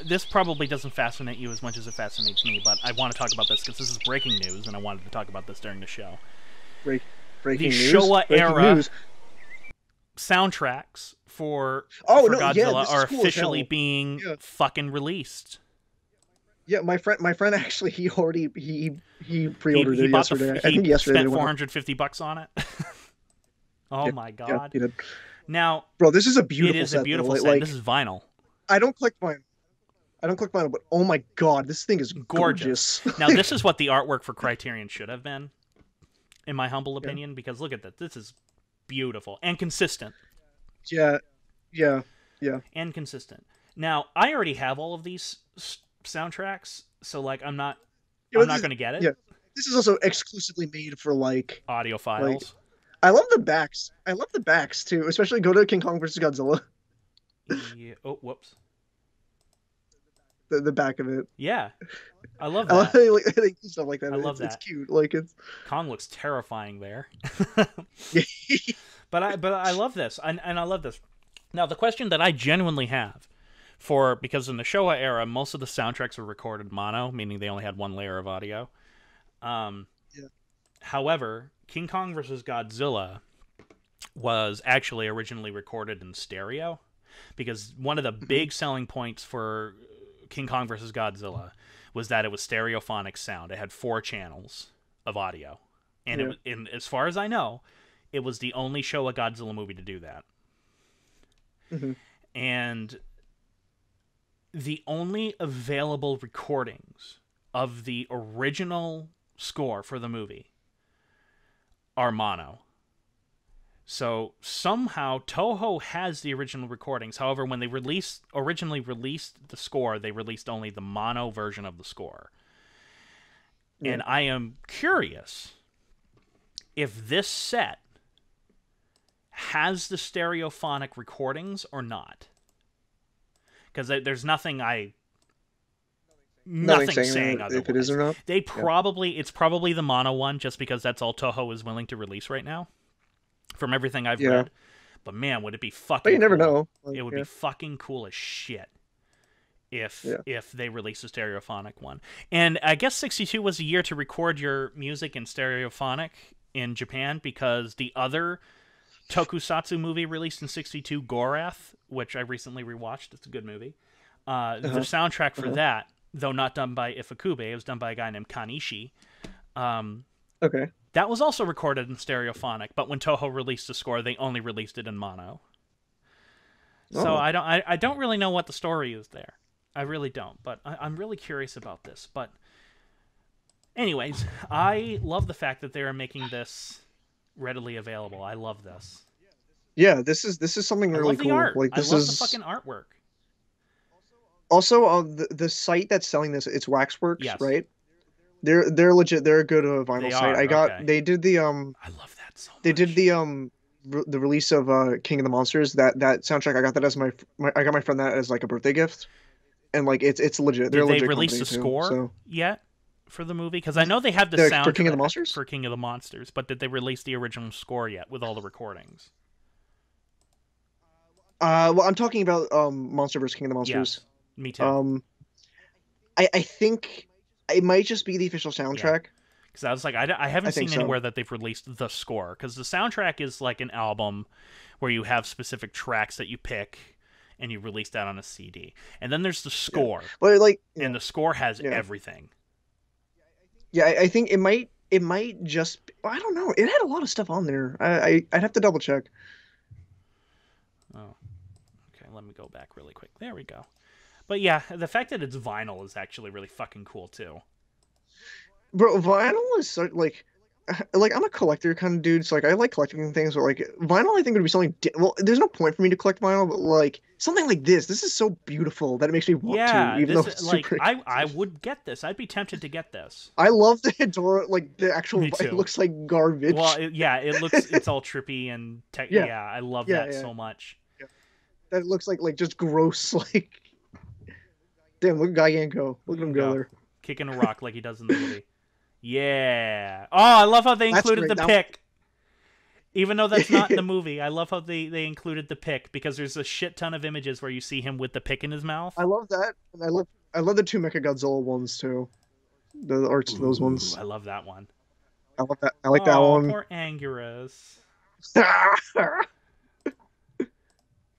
this probably doesn't fascinate you as much as it fascinates me, but I want to talk about this because this is breaking news, and I wanted to talk about this during the show. Break, The breaking news. Showa Breaking era news. soundtracks for Oh no, yeah, Godzilla this is are cool as officially hell. being Yeah, fucking released. yeah. My friend actually, he He pre-ordered he it bought the yesterday. I he think yesterday they spent went up. $450 on it. Oh Yeah, my yeah, god! he did. Now Bro, this is a it beautiful is a set though. beautiful Like, set. This like is vinyl, I don't collect vinyl. I don't collect vinyl, but oh my god, this thing is gorgeous. gorgeous. Now this is what the artwork for Criterion should have been, in my humble Yeah, opinion. Because look at that. This is beautiful and consistent. yeah, yeah, yeah. And consistent. Now, I already have all of these soundtracks, so like You know, I'm not this, going to get it. yeah, this is also exclusively made for Audio like. files. I love the backs. I love the backs too, especially go to King Kong versus Godzilla. Yeah. Oh, whoops. The back of it. Yeah, I love I that. like I think stuff like that. I love It's that. cute. Like it's Kong looks terrifying there. yeah. But I love this, and I love this. Now, the question that I genuinely have because in the Showa era, most of the soundtracks were recorded mono, meaning they only had one layer of audio. Um, Yeah. However, King Kong versus Godzilla was actually originally recorded in stereo, because one of the big selling points for King Kong versus Godzilla was that it was stereophonic sound. It had 4 channels of audio, and Yeah. as far as I know, it was the only Showa Godzilla movie to do that. Mhm. And the only available recordings of the original score for the movie are mono. So somehow Toho has the original recordings. However, when they originally released the score, they released only the mono version of the score. Yeah. And I am curious if this set has the stereophonic recordings or not. Because there's nothing saying otherwise. if it is or not. It's probably the mono one, just because that's all Toho is willing to release right now, from everything I've Yeah. read. But man, would it be fucking But you never cool. know. Like, It would yeah. be fucking cool as shit if Yeah. if they release a stereophonic one. And I guess 62 was a year to record your music in stereophonic in Japan, because the other tokusatsu movie released in 62, Gorath, which I recently rewatched, it's a good movie. The soundtrack for that, though not done by Ifukube, it was done by a guy named Kanishi. Okay. That was also recorded in stereophonic, but when Toho released the score, they only released it in mono. So Oh. I don't really know what the story is there. I really don't, but I'm really curious about this. But anyways, I love the fact that they are making this readily available. I love this. Yeah, this is something I really love the cool. art. Like I this love is the fucking artwork. also the site that's selling this. It's Waxworks, Yes. right? They're legit. They're a good vinyl They site. are, okay. They did the I love that so much. they did the release of King of the Monsters. That soundtrack. I got that as I got my friend that as like a birthday gift, and like it's legit. They're Did a they legit release company the too, score so. yet for the movie? Because I know they have the soundtrack For King of the Monsters? for King of the Monsters, but did they release the original score yet with all the recordings? Well, I'm talking about Monster vs. King of the Monsters. Yes, me too. I think it might just be the official soundtrack. Because I was like, I haven't I seen think so. anywhere that they've released the score. Because the soundtrack is like an album where you have specific tracks that you pick and you release that on a CD. And then there's the score, But like, and the score has Yeah. everything. yeah, I think it might just. I don't know. It had a lot of stuff on there. I'd have to double check. Oh, okay. Let me go back really quick. There we go. But yeah, the fact that it's vinyl is actually really fucking cool too. Bro, vinyl is so like I'm a collector kind of dude, so like I like collecting things, but like vinyl I think would be something well, there's no point for me to collect vinyl, but like something like this is so beautiful that it makes me want Yeah, to, even this though it's like super I expensive. would get this. I'd be tempted to get this. I love the Hedora, like the actual Me it too. looks like garbage. Well, it's all trippy and Yeah. yeah, I love Yeah, that yeah. so much. That it looks like just gross like damn, look at Guy Yanko. Look at him go there. Kicking a rock like he does in the movie. Yeah. Oh, I love how they That's included great. the That- pick. Even though that's not in the movie, I love how they included the pick because there's a shit ton of images where you see him with the pick in his mouth. I love that, and I love the two Mechagodzilla ones too. The arts to those Ooh, ones. I love that one. I love that. I like that Oh, one. poor Anguirus.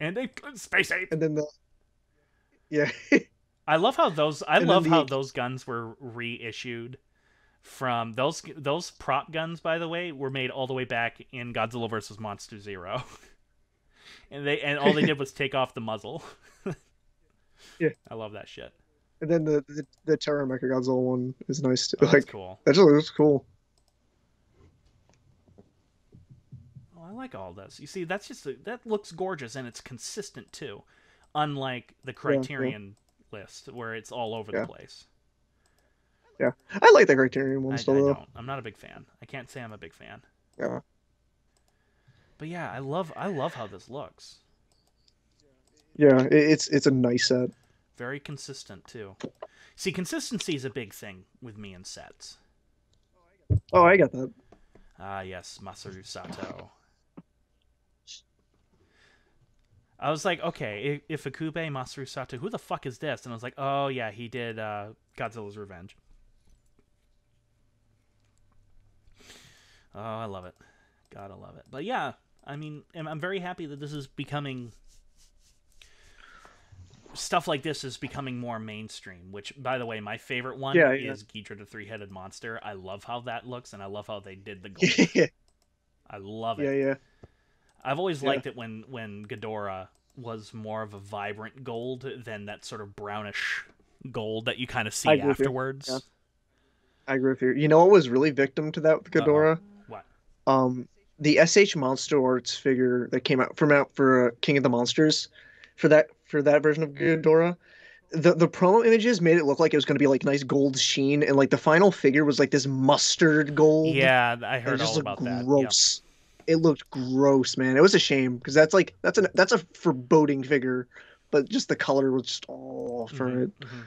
And a space ape. And then the yeah, I love how those. I and then love how the those guns were reissued from those prop guns. By the way, were made all the way back in Godzilla vs. Monster Zero, and all they did was take off the muzzle. yeah, I love that shit. and then the Terra Mechagodzilla one is nice too. Oh, that's Like cool. that just looks cool. Oh, I like all this. You see, that looks gorgeous and it's consistent too, unlike the Yeah, yeah, Criterion list where it's all over the yeah, place. yeah. I like the Criterion one still I though. don't. I'm not a big fan. I can't say I'm a big fan. Yeah, But yeah, I love how this looks. yeah. It's a nice set. Very consistent too. See, consistency is a big thing with me in sets. Oh, I got that. Ah, yes, Masaru Sato. I was like, okay, if Ikube Masaru Sato, who the fuck is this? And I was like, oh yeah, he did Godzilla's Revenge. Oh, I love it. Gotta love it. But yeah, I mean, I'm very happy that this is becoming stuff like this is becoming more mainstream. Which, by the way, my favorite one Yeah, yeah, is Ghidra the Three-Headed Monster. I love how that looks, and I love how they did the gold. yeah, I love yeah, it. yeah. I've always Yeah. liked it when Ghidorah was more of a vibrant gold than that sort of brownish gold that you kind of I see agree with you. Yeah, afterwards. I agree with you. You know what was really victim to that with Uh oh. Ghidorah? What? The SH Monster Arts figure that came out for King of the Monsters, for that version of Ghidorah. The promo images made it look like it was going to be like nice gold sheen, and like the final figure was like this mustard gold, Yeah, I and it heard just all looked about that. Yep. gross. It looked gross, man. It was a shame because that's a foreboding figure, but just the color was just all hmm for it. hmm